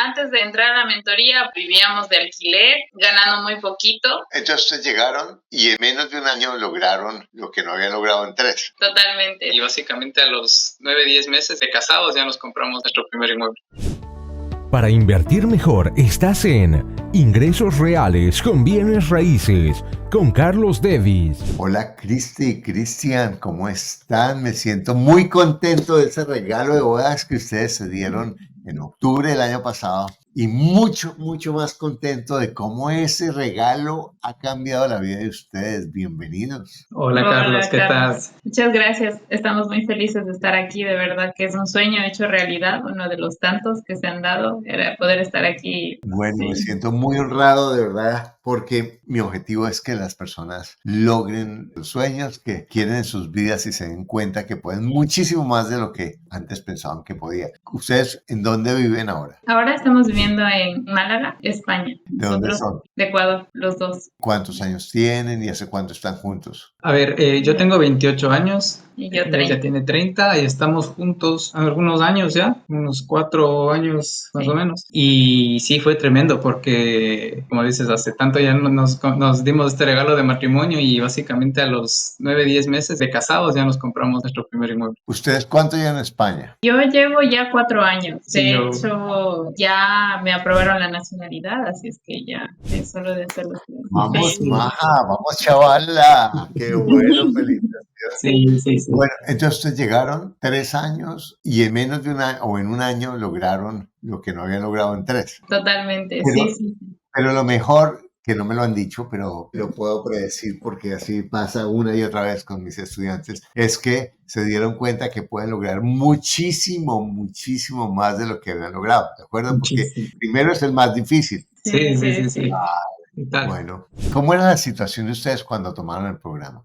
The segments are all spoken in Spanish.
antes de entrar a la mentoría vivíamos de alquiler, ganando muy poquito. Entonces llegaron y en menos de un año lograron lo que no habían logrado en 3. Totalmente. Y básicamente a los 9-10 meses de casados ya nos compramos nuestro primer inmueble. Para invertir mejor, estás en Ingresos Reales con Bienes Raíces con Carlos Devis. Hola Cristi y Cristian, ¿cómo están? Me siento muy contento de ese regalo de bodas que ustedes se dieron en octubre del año pasado y mucho más contento de cómo ese regalo ha cambiado la vida de ustedes. Bienvenidos. Hola Carlos, ¿qué tal? Muchas gracias, estamos muy felices de estar aquí, de verdad que es un sueño hecho realidad, uno de los tantos que se han dado, era poder estar aquí. Bueno, Sí. Me siento muy honrado de verdad porque mi objetivo es que las personas logren los sueños que quieren en sus vidas y se den cuenta que pueden muchísimo más de lo que antes pensaban que podían. ¿Ustedes en dónde viven ahora? Ahora estamos viviendo en Málaga, España. ¿De dónde son? De Ecuador, los dos. ¿Cuántos años tienen y hace cuánto están juntos? A ver, yo tengo 28 años. Y yo 30. Ella tiene 30 y estamos juntos algunos años ya, unos 4 años más o menos. Y sí, fue tremendo porque, como dices, hace tanto ya nos dimos este regalo de matrimonio y básicamente a los 9-10 meses de casados ya nos compramos nuestro primer inmueble. ¿Ustedes cuánto llevan en España? Yo llevo ya 4 años. Sí, de hecho, ya me aprobaron la nacionalidad, así es que ya es solo de hacerlo. Vamos, maja, vamos, chavala. Qué bueno, felicitaciones. Sí. Bueno, entonces ustedes llegaron 3 años y en menos de un año o en un año lograron lo que no habían logrado en 3. Totalmente, sí. Pero lo mejor, que no me lo han dicho, pero lo puedo predecir porque así pasa una y otra vez con mis estudiantes, es que se dieron cuenta que pueden lograr muchísimo más de lo que habían logrado, ¿de acuerdo? Porque primero es el más difícil. Sí. Bueno, ¿cómo era la situación de ustedes cuando tomaron el programa?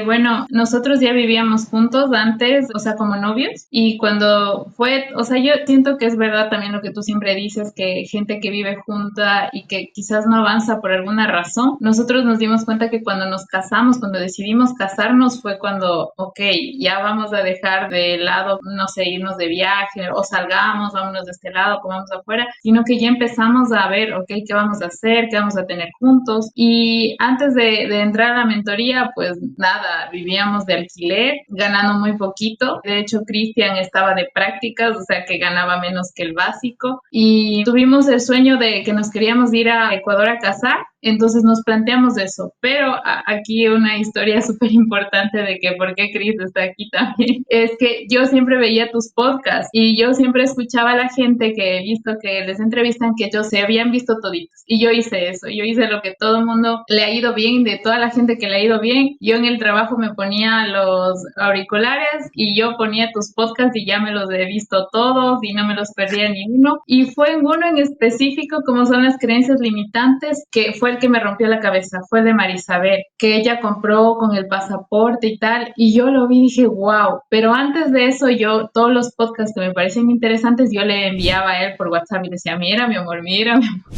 Bueno, nosotros ya vivíamos juntos antes, o sea, como novios, y cuando fue, o sea, yo siento que es verdad también lo que tú siempre dices, que gente que vive junta y que quizás no avanza por alguna razón, nosotros nos dimos cuenta que cuando nos casamos, cuando decidimos casarnos, fue cuando, ok, ya vamos a dejar de lado, no sé, irnos de viaje, o salgamos, vámonos de este lado, comamos afuera, sino que ya empezamos a ver, ok, ¿qué vamos a hacer? ¿Qué vamos a tener juntos? Y antes de entrar a la mentoría, pues nada, vivíamos de alquiler, ganando muy poquito. De hecho, Cristian estaba de prácticas, o sea que ganaba menos que el básico. Y tuvimos el sueño de que nos queríamos ir a Ecuador a casar. Entonces nos planteamos eso, pero aquí una historia súper importante de que por qué Cris está aquí también, es que yo siempre veía tus podcasts y yo siempre escuchaba a la gente que he visto que les entrevistan que ellos se habían visto toditos y yo hice eso, yo hice lo que todo el mundo le ha ido bien, de toda la gente que le ha ido bien, yo en el trabajo me ponía los auriculares y yo ponía tus podcasts y ya me los he visto todos y no me los perdía ni uno y fue en uno en específico como son las creencias limitantes que fue el que me rompió la cabeza, fue el de Marisabel, que ella compró con el pasaporte y tal, y yo lo vi y dije, wow, pero antes de eso yo, todos los podcasts que me parecen interesantes, yo le enviaba a él por WhatsApp y decía, mira mi amor.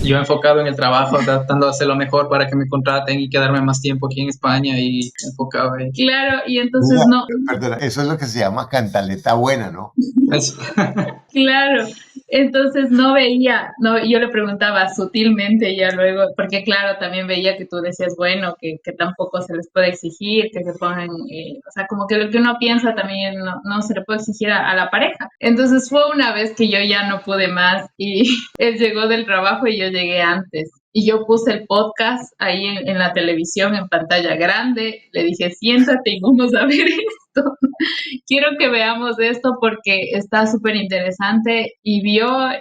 Yo enfocado en el trabajo, tratando de hacer lo mejor para que me contraten y quedarme más tiempo aquí en España y enfocado ahí. Claro, y entonces Mira, perdona, eso es lo que se llama cantaleta buena, ¿no? Claro, entonces no veía, no, yo le preguntaba sutilmente ya luego, porque claro, también veía que tú decías, bueno, que tampoco se les puede exigir, que se pongan, o sea, como que lo que uno piensa también no se le puede exigir a la pareja. Entonces fue una vez que yo ya no pude más y él llegó del trabajo y yo llegué antes. Y yo puse el podcast ahí en la televisión, en pantalla grande. Le dije, siéntate y vamos a ver esto. Quiero que veamos esto porque está súper interesante y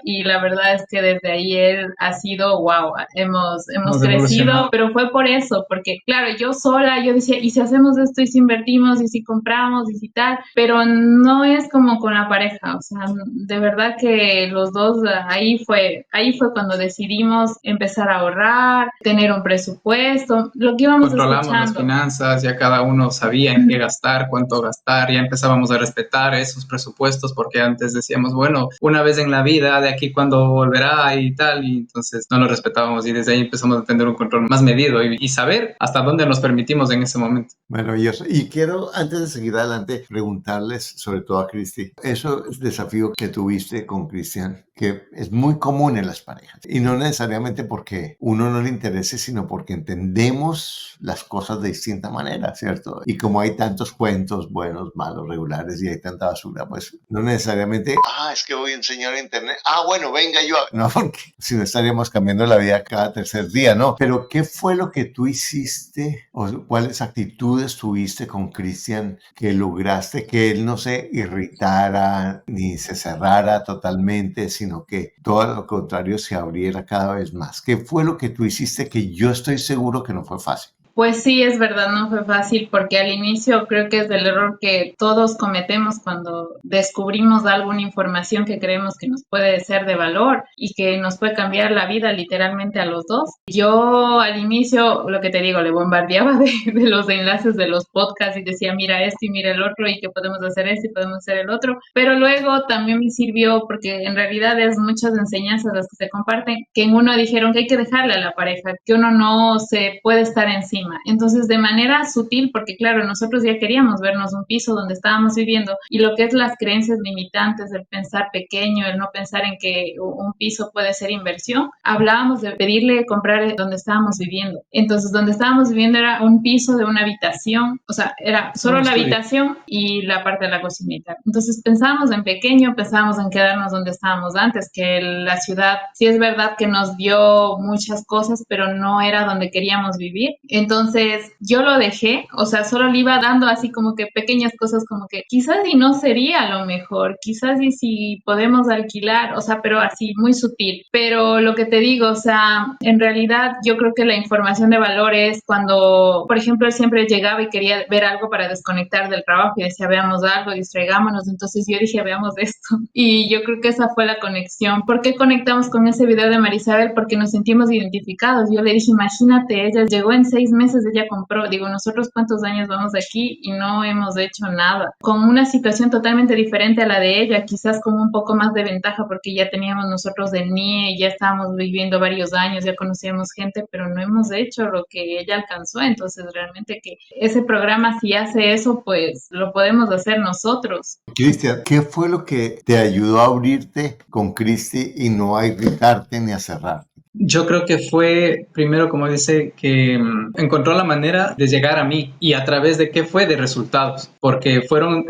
y la verdad es que desde ahí él ha sido, wow, hemos crecido, pero fue por eso, porque claro, yo sola, yo decía, ¿y si hacemos esto? ¿Y si invertimos? ¿Y si compramos? ¿Y si tal? Pero no es como con la pareja, o sea, de verdad que los dos, ahí fue cuando decidimos empezar a ahorrar, tener un presupuesto, lo que íbamos controlamos escuchando. Las finanzas, ya cada uno sabía en qué gastar, cuánto gastar, ya empezábamos a respetar esos presupuestos porque antes decíamos, bueno, una vez en la vida, de aquí cuando volverá y tal, y entonces no lo respetábamos y desde ahí empezamos a tener un control más medido y saber hasta dónde nos permitimos en ese momento. Maravilloso. Y quiero, antes de seguir adelante, preguntarles, sobre todo a Cristi, eso es el desafío que tuviste con Cristian, que es muy común en las parejas. Y no necesariamente porque uno no le interese, sino porque entendemos las cosas de distinta manera, ¿cierto? Y como hay tantos cuentos buenos, malos, regulares y hay tanta basura, pues no necesariamente, es que voy a enseñar internet. Bueno, venga yo. No, porque si no estaríamos cambiando la vida cada tercer día, ¿no? Pero ¿qué fue lo que tú hiciste o cuáles actitudes tuviste con Cristian que lograste que él no se irritara ni se cerrara totalmente, sino que todo lo contrario se abriera cada vez más? ¿Qué fue lo que tú hiciste que yo estoy seguro que no fue fácil? Pues sí, es verdad, no fue fácil porque al inicio creo que es el error que todos cometemos cuando descubrimos alguna información que creemos que nos puede ser de valor y que nos puede cambiar la vida literalmente a los dos. Yo al inicio, lo que te digo, le bombardeaba de los enlaces de los podcasts y decía, mira esto y mira el otro y que podemos hacer esto y podemos hacer el otro. Pero luego también me sirvió porque en realidad es muchas enseñanzas las que se comparten que en uno dijeron que hay que dejarle a la pareja, que uno no se puede estar encima. Entonces, de manera sutil, porque claro, nosotros ya queríamos vernos un piso donde estábamos viviendo y lo que es las creencias limitantes, el pensar pequeño, el no pensar en que un piso puede ser inversión, hablábamos de pedirle comprar donde estábamos viviendo. Entonces, donde estábamos viviendo era un piso de una habitación, o sea, era solo la habitación y la parte de la cocinita. Entonces, pensábamos en pequeño, pensábamos en quedarnos donde estábamos antes, que la ciudad, sí es verdad que nos dio muchas cosas, pero no era donde queríamos vivir. Entonces yo lo dejé, o sea, solo le iba dando así como que pequeñas cosas como que quizás y no sería lo mejor, quizás y si podemos alquilar, o sea, pero así muy sutil. Pero lo que te digo, o sea, en realidad yo creo que la información de valor es cuando, por ejemplo, él siempre llegaba y quería ver algo para desconectar del trabajo y decía, veamos algo, distraigámonos. Entonces yo dije, veamos esto. Y yo creo que esa fue la conexión. ¿Por qué conectamos con ese video de Marisabel? Porque nos sentimos identificados. Yo le dije, imagínate, ella llegó en 6 meses, ella compró, digo, nosotros cuántos años vamos aquí y no hemos hecho nada, con una situación totalmente diferente a la de ella, quizás con un poco más de ventaja porque ya teníamos nosotros del NIE, ya estábamos viviendo varios años, ya conocíamos gente, pero no hemos hecho lo que ella alcanzó. Entonces realmente que ese programa, si hace eso, pues lo podemos hacer nosotros. Cristian, ¿qué fue lo que te ayudó a abrirte con Cristi y no a irritarte ni a cerrar? Yo creo que fue primero, como dice, que encontró la manera de llegar a mí. ¿Y a través de qué fue? De resultados, porque fueron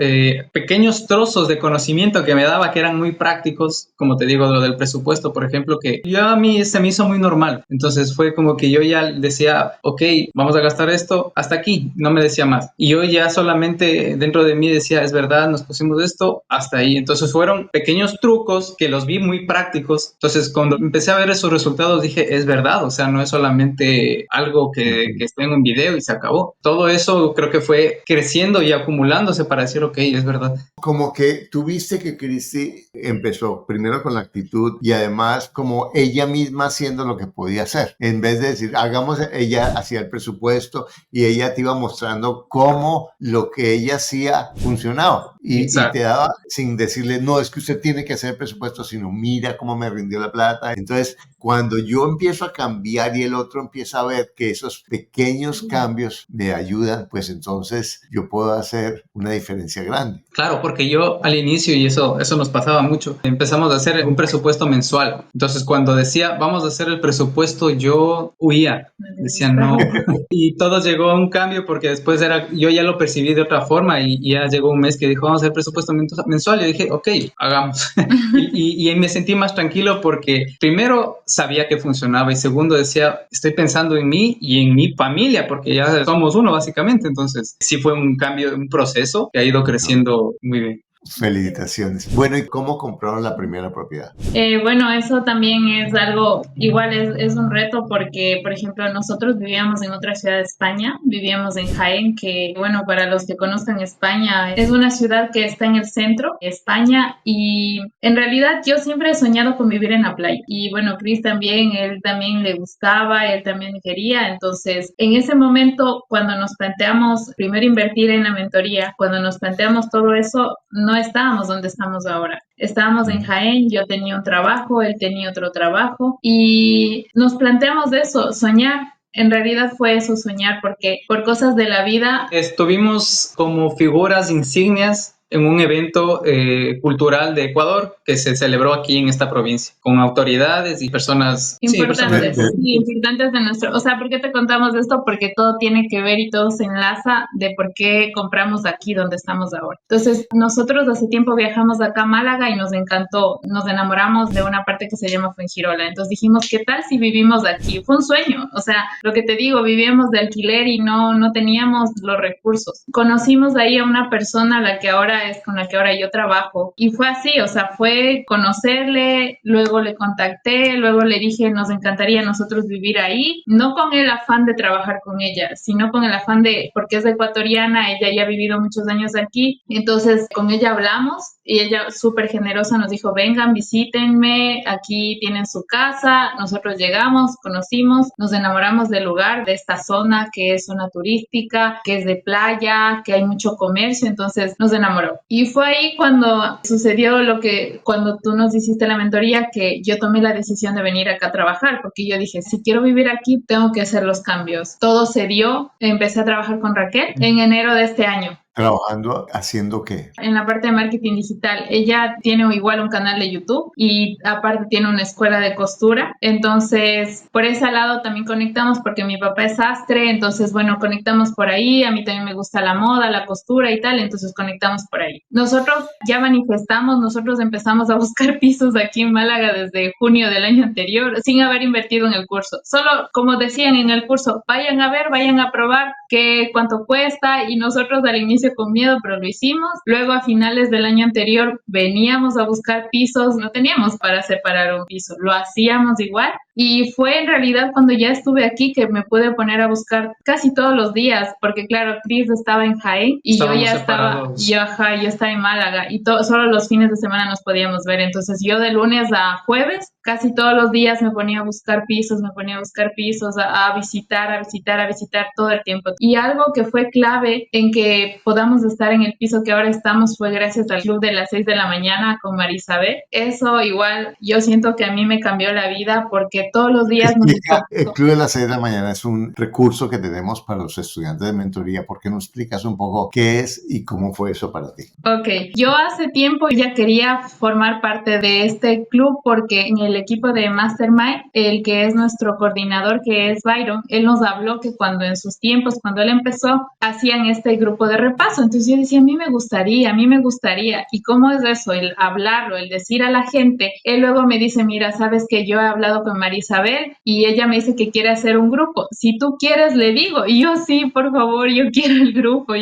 pequeños trozos de conocimiento que me daba que eran muy prácticos, como te digo, lo del presupuesto, por ejemplo, que ya a mí se me hizo muy normal. Entonces fue como que yo ya decía, ok, vamos a gastar esto hasta aquí, no me decía más. Y yo ya solamente dentro de mí decía, es verdad, nos pusimos esto hasta ahí. Entonces fueron pequeños trucos que los vi muy prácticos. Entonces cuando empecé a ver esos resultados, dije, es verdad, o sea, no es solamente algo que esté en un video y se acabó. Todo eso creo que fue creciendo y acumulándose para decir, ok, es verdad. Como que tuviste que Cristi empezó primero con la actitud y además como ella misma haciendo lo que podía hacer. En vez de decir, hagamos, ella hacía el presupuesto y ella te iba mostrando cómo lo que ella hacía funcionaba. Y te daba sin decirle, no, es que usted tiene que hacer el presupuesto, sino mira cómo me rindió la plata. Entonces, cuando yo empiezo a cambiar y el otro empieza a ver que esos pequeños cambios me ayudan, pues entonces yo puedo hacer una diferencia grande. Claro, porque yo al inicio, y eso nos pasaba mucho, empezamos a hacer un presupuesto mensual. Entonces, cuando decía, vamos a hacer el presupuesto, yo huía, decía no. Y todo llegó a un cambio porque después yo ya lo percibí de otra forma y ya llegó un mes que dijo, vamos a hacer presupuesto mensual. Yo dije, ok, hagamos. y me sentí más tranquilo porque primero sabía que funcionaba y segundo decía, estoy pensando en mí y en mi familia porque ya somos uno básicamente. Entonces, sí fue un cambio, un proceso que ha ido creciendo muy bien. Felicitaciones. Bueno, ¿y cómo compraron la primera propiedad? Bueno, eso también es algo, igual es un reto porque, por ejemplo, nosotros vivíamos en otra ciudad de España, vivíamos en Jaén, que, bueno, para los que conozcan España, es una ciudad que está en el centro de España y en realidad yo siempre he soñado con vivir en la playa. Y bueno, Chris también, él también le gustaba, él también quería. Entonces, en ese momento, cuando nos planteamos primero invertir en la mentoría, cuando nos planteamos todo eso, no estábamos donde estamos ahora. Estábamos en Jaén, yo tenía un trabajo, él tenía otro trabajo y nos planteamos de eso, soñar. En realidad fue eso, soñar, porque por cosas de la vida... Estuvimos como figuras insignias en un evento cultural de Ecuador que se celebró aquí en esta provincia, con autoridades y personas importantes, personas. sí, importantes de nuestro, o sea, ¿por qué te contamos esto? Porque todo tiene que ver y todo se enlaza de por qué compramos aquí donde estamos ahora. Entonces, nosotros hace tiempo viajamos acá a Málaga y nos encantó, nos enamoramos de una parte que se llama Fuengirola. Entonces dijimos, ¿qué tal si vivimos aquí? Fue un sueño, o sea, lo que te digo, vivíamos de alquiler y no teníamos los recursos. Conocimos ahí a una persona, la que ahora es con la que ahora yo trabajo, y fue así, o sea, fue conocerle, luego le contacté, luego le dije, nos encantaría a nosotros vivir ahí, no con el afán de trabajar con ella, sino con el afán de, porque es ecuatoriana, ella ya ha vivido muchos años aquí, entonces con ella hablamos y ella súper generosa nos dijo, vengan, visítenme, aquí tienen su casa. Nosotros llegamos, conocimos, nos enamoramos del lugar, de esta zona que es zona turística, que es de playa, que hay mucho comercio, entonces nos enamoró. Y fue ahí cuando sucedió lo que, cuando tú nos hiciste la mentoría, que yo tomé la decisión de venir acá a trabajar, porque yo dije, si quiero vivir aquí, tengo que hacer los cambios. Todo se dio, empecé a trabajar con Raquel en enero de este año. ¿Trabajando haciendo qué? En la parte de marketing digital. Ella tiene igual un canal de YouTube y aparte tiene una escuela de costura. Entonces, por ese lado también conectamos porque mi papá es sastre. Entonces, bueno, conectamos por ahí. A mí también me gusta la moda, la costura y tal. Entonces, conectamos por ahí. Nosotros ya manifestamos, nosotros empezamos a buscar pisos aquí en Málaga desde junio del año anterior sin haber invertido en el curso. Solo, como decían en el curso, vayan a ver, vayan a probar cuánto cuesta y nosotros al inicio con miedo, pero lo hicimos. Luego a finales del año anterior veníamos a buscar pisos, no teníamos para separar un piso, lo hacíamos igual. Y fue en realidad cuando ya estuve aquí que me pude poner a buscar casi todos los días, porque claro, Cris estaba en Jaén y Estábamos yo ya separados. yo estaba en Málaga y solo los fines de semana nos podíamos ver. Entonces yo de lunes a jueves, casi todos los días me ponía a buscar pisos, a visitar todo el tiempo. Y algo que fue clave en que podamos estar en el piso que ahora estamos fue gracias al club de las 6 de la mañana con Marisabel. Eso igual yo siento que a mí me cambió la vida porque todos los días nos Explica, el estamos... Club de las 6 de la mañana es un recurso que tenemos para los estudiantes de mentoría. ¿Por qué no explicas un poco qué es y cómo fue eso para ti? Ok, yo hace tiempo ya quería formar parte de este club porque en el equipo de Mastermind, el que es nuestro coordinador, que es Byron, él nos habló que cuando en sus tiempos, cuando él empezó, hacían este grupo de repaso. Entonces yo decía, a mí me gustaría. ¿Y cómo es eso? El hablarlo, el decir a la gente. Él luego me dice, mira, sabes que yo he hablado con Marisabel y ella me dice que quiere hacer un grupo. Si tú quieres, le digo. Y yo, sí, por favor, yo quiero el grupo.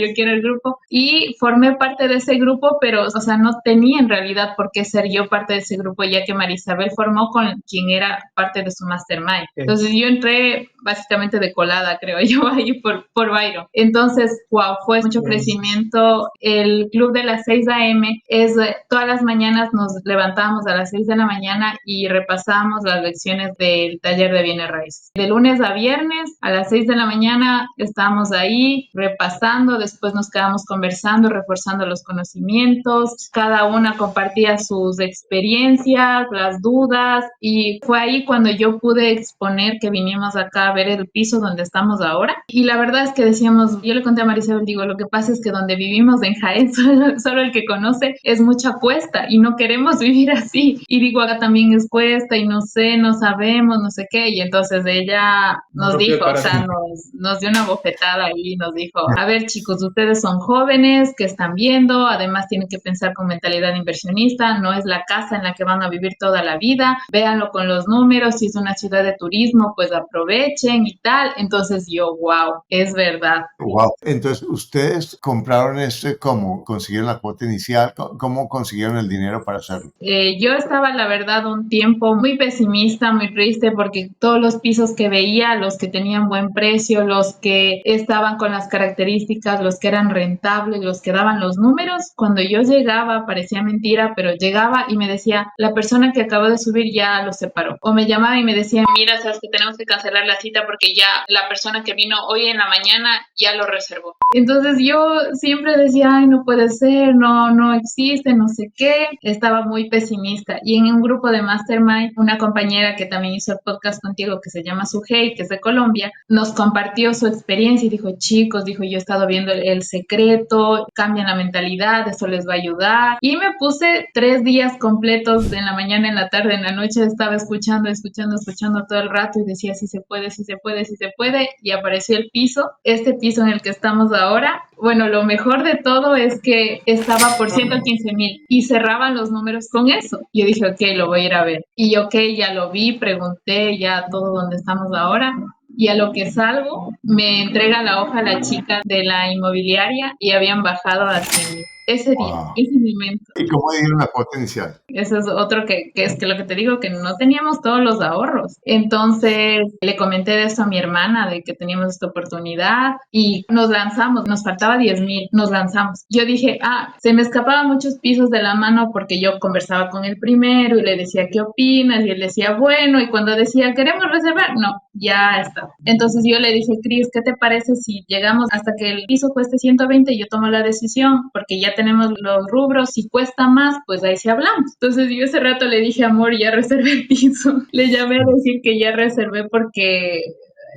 Y formé parte de ese grupo, pero, o sea, no tenía en realidad por qué ser yo parte de ese grupo, ya que Marisabel formó con quien era parte de su mastermind. Entonces yo entré básicamente de colada, creo yo, ahí por Byron. Entonces, wow, fue mucho crecimiento. El club de las 6 a.m. es todas las mañanas nos levantábamos a las 6 de la mañana y repasábamos las lecciones del taller de bienes raíces. De lunes a viernes a las 6 de la mañana estábamos ahí repasando, después nos quedamos conversando, reforzando los conocimientos, cada una compartía sus experiencias, las dudas y fue ahí cuando yo pude exponer que vinimos acá a ver el piso donde estamos ahora y la verdad es que decíamos, yo le conté a Marisabel, digo, lo que pasa es que donde vivimos en Jaén, solo el que conoce es mucha cuesta y no queremos vivir así y digo, acá también es cuesta y no sé, no sabemos, no sé qué y entonces ella nos dijo, o sea, nos dio una bofetada y nos dijo, a ver chicos, ustedes son jóvenes que están viendo, además tienen que pensar con mentalidad inversionista, no es la casa en la que van a vivir toda la vida, véanlo con los números, si es una ciudad de turismo, pues aprovechen y tal. Entonces yo, wow, es verdad. Wow. Entonces, ¿ustedes compraron esto? ¿Cómo consiguieron la cuota inicial? ¿Cómo consiguieron el dinero para hacerlo? Yo estaba, la verdad, un tiempo muy pesimista, muy triste, porque todos los pisos que veía, los que tenían buen precio, los que estaban con las características, los que eran rentables, los que daban los números, cuando yo llegaba, parecía mentira, pero llegaba y me decía, la persona que acabó de subir ya lo separó. O me llamaba y me decía, mira, sabes que tenemos que cancelar la cita porque ya la persona que vino hoy en la mañana ya lo reservó. Entonces yo siempre decía, ay, no puede ser, no existe, no sé qué. Estaba muy pesimista. Y en un grupo de Mastermind, una compañera que también también hizo el podcast contigo, que se llama Sujei, que es de Colombia, nos compartió su experiencia y dijo, chicos, dijo, yo he estado viendo el secreto, cambian la mentalidad, eso les va a ayudar. Y me puse 3 días completos, en la mañana, en la tarde, en la noche, estaba escuchando todo el rato y decía, sí se puede, sí se puede, sí se puede. Y apareció el piso, este piso en el que estamos ahora. Bueno, lo mejor de todo es que estaba por 115,000 y cerraban los números con eso. Yo dije, ok, lo voy a ir a ver. Y ok, ya lo vi, pregunté ya todo donde estamos ahora. Y a lo que salgo, me entrega la hoja la chica de la inmobiliaria y habían bajado a 100,000. Ese día, Wow. ese momento. ¿Y cómo dieron la cuota inicial? Eso es otro que es que lo que te digo, que no teníamos todos los ahorros. Entonces le comenté de eso a mi hermana, de que teníamos esta oportunidad y nos lanzamos, nos faltaba 10,000, nos lanzamos. Yo dije, se me escapaban muchos pisos de la mano porque yo conversaba con el primero y le decía, ¿qué opinas? Y él decía, bueno, y cuando decía, ¿queremos reservar? No, ya está. Entonces yo le dije, Cris, ¿qué te parece si llegamos hasta que el piso cueste 120 y yo tomo la decisión? Porque ya tenemos los rubros, si cuesta más, pues ahí sí hablamos. Entonces yo ese rato le dije, amor, ya reservé el piso. Le llamé a decir que ya reservé porque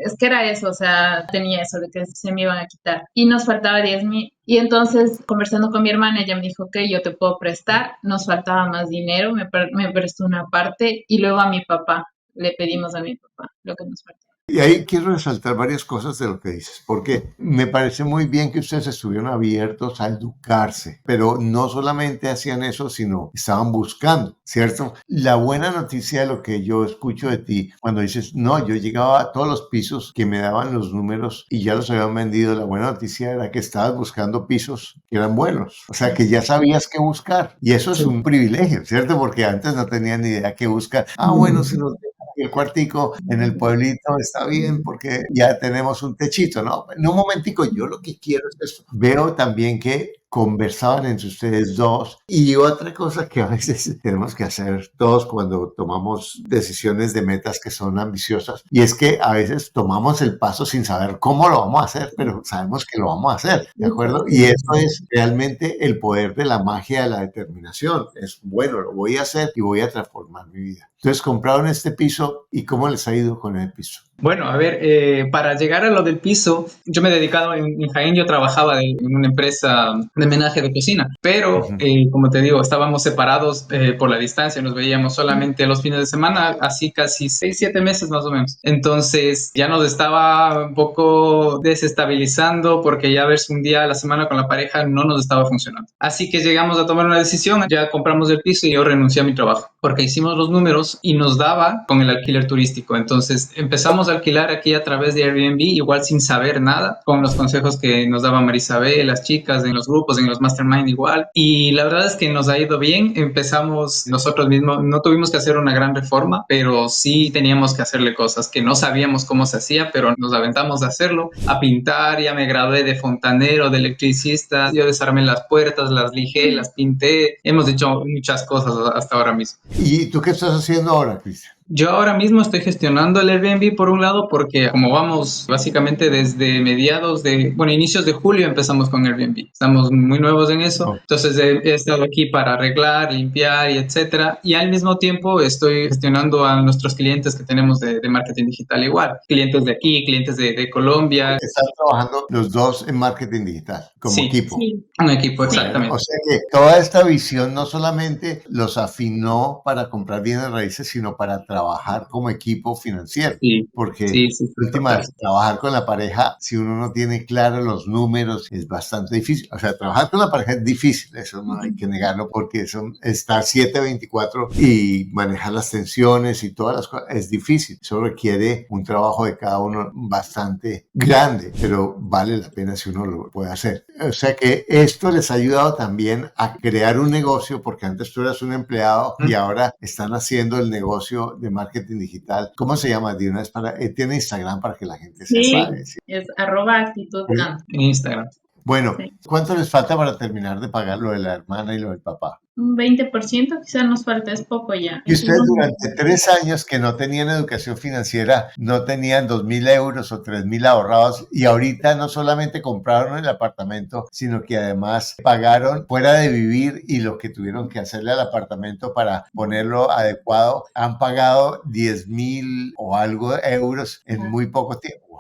es que era eso, o sea, tenía eso de que se me iban a quitar. Y nos faltaba 10,000. Y entonces, conversando con mi hermana, ella me dijo, ok, yo te puedo prestar. Nos faltaba más dinero, me prestó una parte y luego a mi papá, le pedimos a mi papá lo que nos faltaba. Y ahí quiero resaltar varias cosas de lo que dices, porque me parece muy bien que ustedes estuvieron abiertos a educarse, pero no solamente hacían eso, sino estaban buscando, ¿cierto? La buena noticia de lo que yo escucho de ti, cuando dices, no, yo llegaba a todos los pisos que me daban los números y ya los habían vendido, la buena noticia era que estabas buscando pisos que eran buenos, o sea, que ya sabías qué buscar, y eso es un privilegio, ¿cierto? Porque antes no tenían ni idea qué buscar. Bueno, si nos el cuartico en el pueblito está bien porque ya tenemos un techito, ¿no? En un momentico, yo lo que quiero es esto. Veo también que conversaban entre ustedes dos y otra cosa que a veces tenemos que hacer todos cuando tomamos decisiones de metas que son ambiciosas y es que a veces tomamos el paso sin saber cómo lo vamos a hacer, pero sabemos que lo vamos a hacer, ¿de acuerdo? Y eso es realmente el poder de la magia de la determinación. Es bueno, lo voy a hacer y voy a transformar mi vida. Entonces compraron este piso y ¿cómo les ha ido con el piso? Bueno, a ver, para llegar a lo del piso, yo me he dedicado en Jaén, yo trabajaba en una empresa de menaje de cocina, pero como te digo, estábamos separados por la distancia, nos veíamos solamente los fines de semana, así casi 6, 7 meses más o menos. Entonces ya nos estaba un poco desestabilizando porque ya verse un día a la semana con la pareja no nos estaba funcionando. Así que llegamos a tomar una decisión, ya compramos el piso y yo renuncié a mi trabajo porque hicimos los números y nos daba con el alquiler turístico. Entonces empezamos a alquilar aquí a través de Airbnb, igual sin saber nada, con los consejos que nos daba Marisabel, las chicas en los grupos, en los mastermind igual. Y la verdad es que nos ha ido bien. Empezamos nosotros mismos, no tuvimos que hacer una gran reforma, pero sí teníamos que hacerle cosas que no sabíamos cómo se hacía, pero nos aventamos a hacerlo, a pintar. Ya me gradué de fontanero, de electricista, yo desarmé las puertas, las lijé, las pinté. Hemos hecho muchas cosas hasta ahora mismo. ¿Y tú qué estás haciendo ahora, Cristian? Yo ahora mismo estoy gestionando el Airbnb por un lado porque como vamos básicamente desde inicios de julio empezamos con Airbnb. Estamos muy nuevos en eso. Entonces he estado aquí para arreglar, limpiar y etcétera. Y al mismo tiempo estoy gestionando a nuestros clientes que tenemos de marketing digital igual. Clientes de aquí, clientes de Colombia. Están trabajando los dos en marketing digital como equipo. Sí. Un equipo, exactamente. O sea que toda esta visión no solamente los afinó para comprar bienes raíces, sino para trabajar como equipo financiero. Sí. Porque Sí, últimas, trabajar con la pareja, si uno no tiene claro los números, es bastante difícil. O sea, trabajar con la pareja es difícil, eso no hay que negarlo, porque estar 7/24 y manejar las tensiones y todas las cosas es difícil. Eso requiere un trabajo de cada uno bastante grande, pero vale la pena si uno lo puede hacer. O sea que esto les ha ayudado también a crear un negocio, porque antes tú eras un empleado y ahora están haciendo el negocio de marketing digital. ¿Cómo se llama? De una vez tiene Instagram para que la gente sepa. Sí, es @actitudcant. En Instagram. Bueno, Sí. ¿cuánto les falta para terminar de pagar lo de la hermana y lo del papá? Un 20% quizás nos falta, es poco ya. Y ustedes durante 3 años que no tenían educación financiera, no tenían 2.000 euros o 3.000 ahorrados y ahorita no solamente compraron el apartamento, sino que además pagaron fuera de vivir y lo que tuvieron que hacerle al apartamento para ponerlo adecuado, han pagado 10.000 o algo de euros en muy poco tiempo. ¡Wow!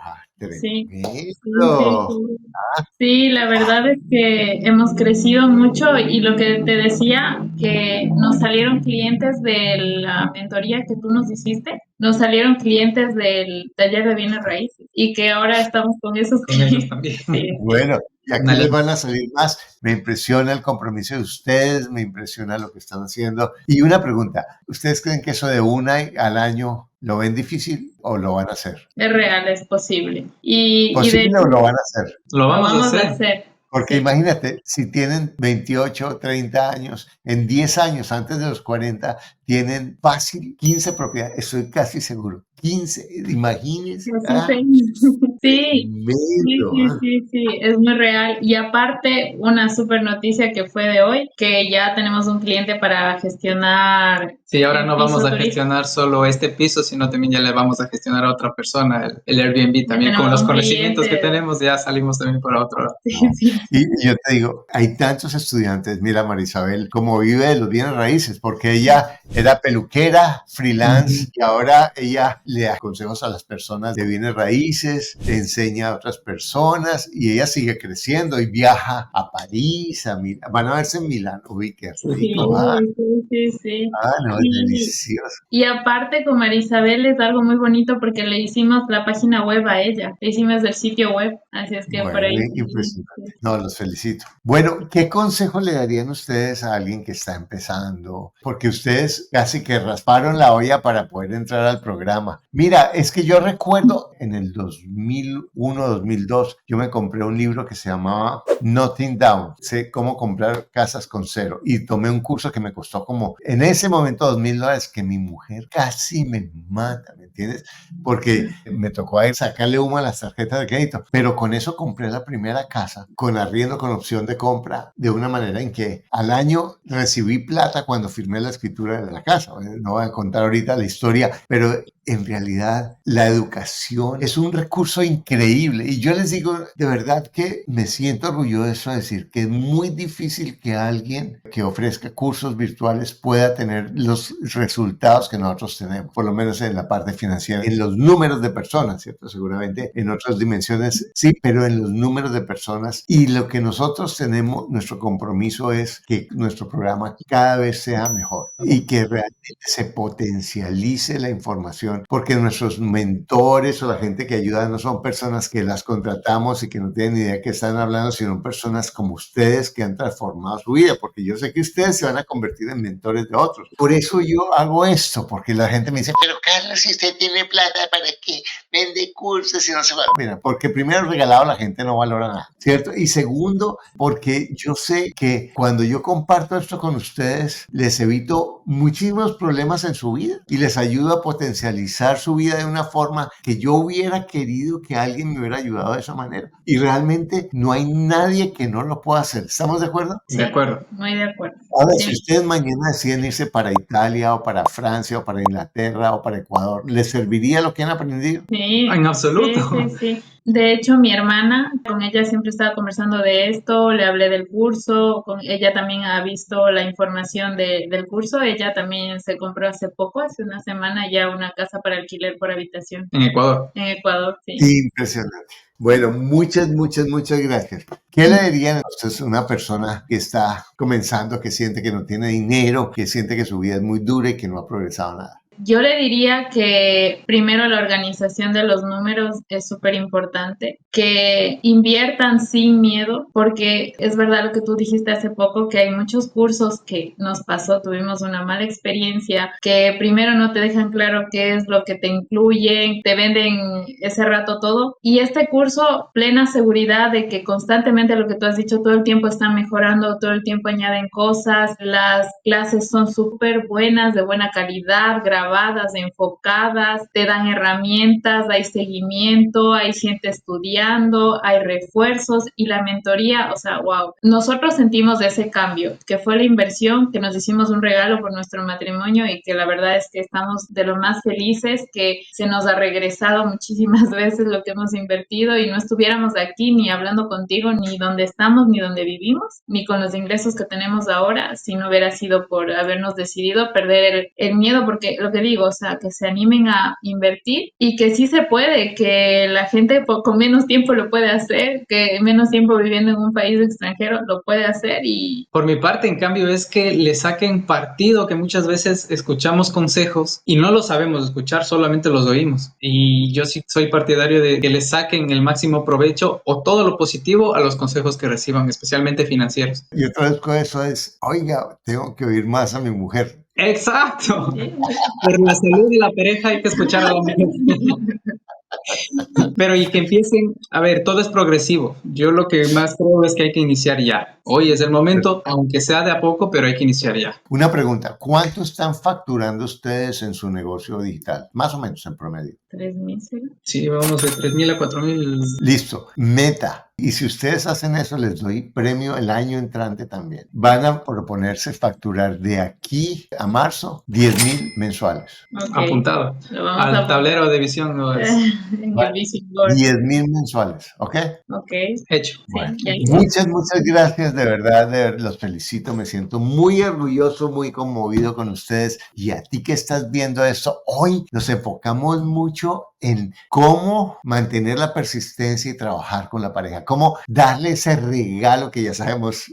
Sí, Tremendo. sí, la verdad es que hemos crecido mucho y lo que te decía, que nos salieron clientes de la mentoría que tú nos hiciste, nos salieron clientes del taller de bienes raíces y que ahora estamos con esos Con ellos clientes. también. Sí, Bueno, y aquí Dale. les van a salir más. Me impresiona el compromiso de ustedes, me impresiona lo que están haciendo. Y una pregunta, ¿ustedes creen que eso de una al año lo ven difícil o lo van a hacer? es real, es posible. Y de ¿Posible hecho, o lo van a hacer? Lo lo vamos a vamos a hacer. hacer. Porque Sí. imagínate, si tienen 28, 30 años, en 10 años antes de los 40, tienen fácil 15 propiedades, estoy casi seguro. 15, imagínense. Sí, Tremendo. sí, es muy real. Y aparte, una super noticia que fue de hoy, que ya tenemos un cliente para gestionar Sí, ahora el no vamos piso a turístico. gestionar solo este piso, sino también ya le vamos a gestionar a otra persona el Airbnb. Ya También con los tenemos un conocimientos que cliente. tenemos, ya salimos también por otro lado. No. Sí. Y yo te digo, hay tantos estudiantes, mira Marisabel, como vive de los bienes raíces, porque ella era peluquera, freelance, y ahora ella le da consejos a las personas de bienes raíces, le enseña a otras personas, y ella sigue creciendo y viaja a París, van a verse en Milán. Uy, qué rico, Sí. no, es Y, delicioso. y aparte con Marisabel es algo muy bonito porque le hicimos la página web a ella, le hicimos el sitio web, así es que por Bueno, ahí. impresionante. No, los felicito. Bueno, ¿qué consejo le darían ustedes a alguien que está empezando? Porque ustedes casi que rasparon la olla para poder entrar al programa. Mira, es que yo recuerdo en el 2001, 2002, yo me compré un libro que se llamaba Nothing Down, sé cómo comprar casas con cero, y tomé un curso que me costó como, en ese momento, $2.000, que mi mujer casi me mata, ¿me entiendes? Porque me tocó ahí sacarle humo a las tarjetas de crédito, pero con eso compré la primera casa, con arriendo, con opción de compra, de una manera en que al año recibí plata cuando firmé la escritura de la casa. No voy a contar ahorita la historia, pero en realidad la educación es un recurso increíble y yo les digo de verdad que me siento orgulloso de decir que es muy difícil que alguien que ofrezca cursos virtuales pueda tener los resultados que nosotros tenemos, por lo menos en la parte financiera, en los números de personas, ¿cierto? Seguramente en otras dimensiones sí, pero en los números de personas, y lo que nosotros tenemos, nuestro compromiso es que nuestro programa cada vez sea mejor y que realmente se potencialice la información, porque nuestros mentores o la gente que ayuda no son personas que las contratamos y que no tienen ni idea de qué están hablando, sino personas como ustedes que han transformado su vida, porque yo sé que ustedes se van a convertir en mentores de otros. Por eso yo hago esto, porque la gente me dice, pero Carlos, si usted tiene plata, ¿para qué vende cursos y no se va? Mira, porque primero regalado la gente no valora nada, ¿cierto? Y segundo, porque yo sé que cuando yo comparto esto con ustedes, les evito muchísimos problemas en su vida y les ayudo a potencializar su vida de una forma que yo hubiera querido que alguien me hubiera ayudado de esa manera. Y realmente no hay nadie que no lo pueda hacer. ¿Estamos de acuerdo? De acuerdo. Muy de acuerdo. Ahora, Sí. si ustedes mañana deciden irse para Italia o para Francia o para Inglaterra o para Ecuador, ¿les serviría lo que han aprendido? Sí, En absoluto. sí. De hecho, mi hermana, con ella siempre estaba conversando de esto, le hablé del curso, con ella también ha visto la información del curso, ella también se compró hace poco, hace una semana ya una casa para alquiler por habitación En Ecuador. en Ecuador, sí. Impresionante. Bueno, muchas gracias. ¿Qué le dirían a ustedes a una persona que está comenzando, que siente que no tiene dinero, que siente que su vida es muy dura y que no ha progresado nada? Yo le diría que primero la organización de los números es súper importante, que inviertan sin miedo, porque es verdad lo que tú dijiste hace poco, que hay muchos cursos que nos pasó, tuvimos una mala experiencia, que primero no te dejan claro qué es lo que te incluyen, te venden ese rato todo. Y este curso, plena seguridad de que constantemente lo que tú has dicho, todo el tiempo están mejorando, todo el tiempo añaden cosas, las clases son súper buenas, de buena calidad, grabadas, grabadas, enfocadas, te dan herramientas, hay seguimiento, hay gente estudiando, hay refuerzos y la mentoría, o sea, wow. Nosotros sentimos ese cambio, que fue la inversión, que nos hicimos un regalo por nuestro matrimonio y que la verdad es que estamos de lo más felices, que se nos ha regresado muchísimas veces lo que hemos invertido y no estuviéramos aquí ni hablando contigo, ni donde estamos, ni donde vivimos, ni con los ingresos que tenemos ahora, si no hubiera sido por habernos decidido perder el miedo, porque lo que digo, o sea, que se animen a invertir y que sí se puede, que la gente con menos tiempo lo puede hacer, que menos tiempo viviendo en un país extranjero lo puede hacer y... Por mi parte, en cambio, es que le saquen partido, que muchas veces escuchamos consejos y no los sabemos escuchar, solamente los oímos. Y yo sí soy partidario de que le saquen el máximo provecho o todo lo positivo a los consejos que reciban, especialmente financieros. Y otra vez con eso es, oiga, tengo que oír más a mi mujer. Exacto. Por la salud de la pareja hay que escuchar a la mujer. Pero y que empiecen, a ver, todo es progresivo. Yo lo que más creo es que hay que iniciar ya. Hoy es el momento, aunque sea de a poco, pero hay que iniciar ya. Una pregunta, ¿cuánto están facturando ustedes en su negocio digital? Más o menos en promedio. 3,000. Sí, vamos de 3,000 a 4,000. Listo, meta. Y si ustedes hacen eso, les doy premio el año entrante también. Van a proponerse facturar de aquí a marzo 10,000 mensuales. Okay. Apuntado. Lo vamos Al a tablero de visión no es en el vision board. 10,000 mensuales, ¿ok? Ok. hecho. Bueno, ya hice. muchas gracias, de verdad, los felicito, me siento muy orgulloso, muy conmovido con ustedes y a ti que estás viendo esto, hoy nos enfocamos mucho en cómo mantener la persistencia y trabajar con la pareja, cómo darle ese regalo que ya sabemos,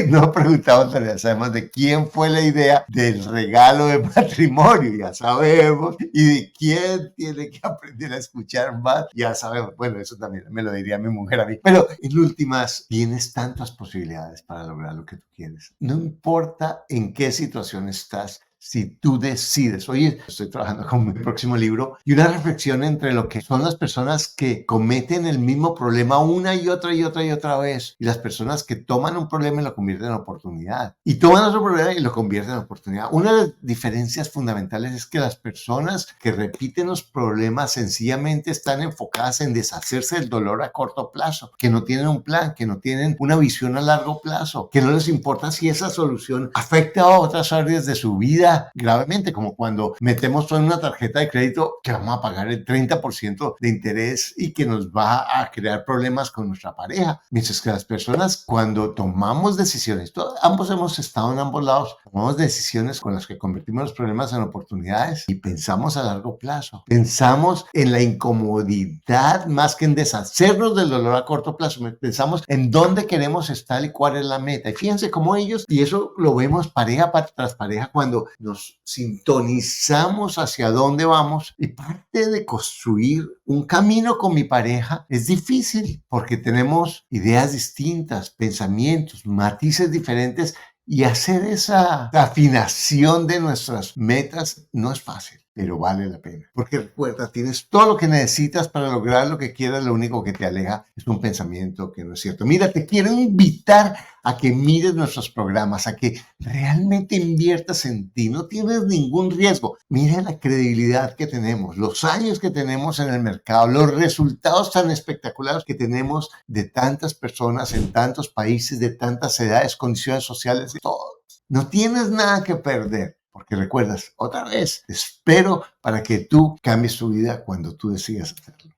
no preguntamos, pero ya sabemos de quién fue la idea del regalo de matrimonio, ya sabemos, y de quién tiene que aprender a escuchar más, ya sabemos, bueno, eso también me lo diría mi mujer a mí, pero en últimas, tienes tantas posibilidades para lograr lo que tú quieres, no importa en qué situación estás. Si tú decides, oye, estoy trabajando con mi próximo libro y una reflexión entre lo que son las personas que cometen el mismo problema una y otra vez y las personas que toman un problema y lo convierten en oportunidad y toman otro problema y lo convierten en oportunidad. Una de las diferencias fundamentales es que las personas que repiten los problemas sencillamente están enfocadas en deshacerse del dolor a corto plazo, que no tienen un plan, que no tienen una visión a largo plazo, que no les importa si esa solución afecta a otras áreas de su vida gravemente, como cuando metemos todo en una tarjeta de crédito que vamos a pagar el 30% de interés y que nos va a crear problemas con nuestra pareja. Mientras que las personas, cuando tomamos decisiones, ambos hemos estado en ambos lados, tomamos decisiones con las que convertimos los problemas en oportunidades y pensamos a largo plazo. Pensamos en la incomodidad más que en deshacernos del dolor a corto plazo. Pensamos en dónde queremos estar y cuál es la meta. Y fíjense cómo ellos, y eso lo vemos pareja tras pareja, cuando nos sintonizamos hacia dónde vamos, y parte de construir un camino con mi pareja es difícil porque tenemos ideas distintas, pensamientos, matices diferentes y hacer esa afinación de nuestras metas no es fácil. Pero vale la pena. Porque recuerda, tienes todo lo que necesitas para lograr lo que quieras. Lo único que te aleja es un pensamiento que no es cierto. Mira, te quiero invitar a que mires nuestros programas, a que realmente inviertas en ti. No tienes ningún riesgo. Mira la credibilidad que tenemos, los años que tenemos en el mercado, los resultados tan espectaculares que tenemos de tantas personas en tantos países, de tantas edades, condiciones sociales, de todo. No tienes nada que perder. Porque recuerdas, otra vez, te espero para que tú cambies tu vida cuando tú decidas hacerlo.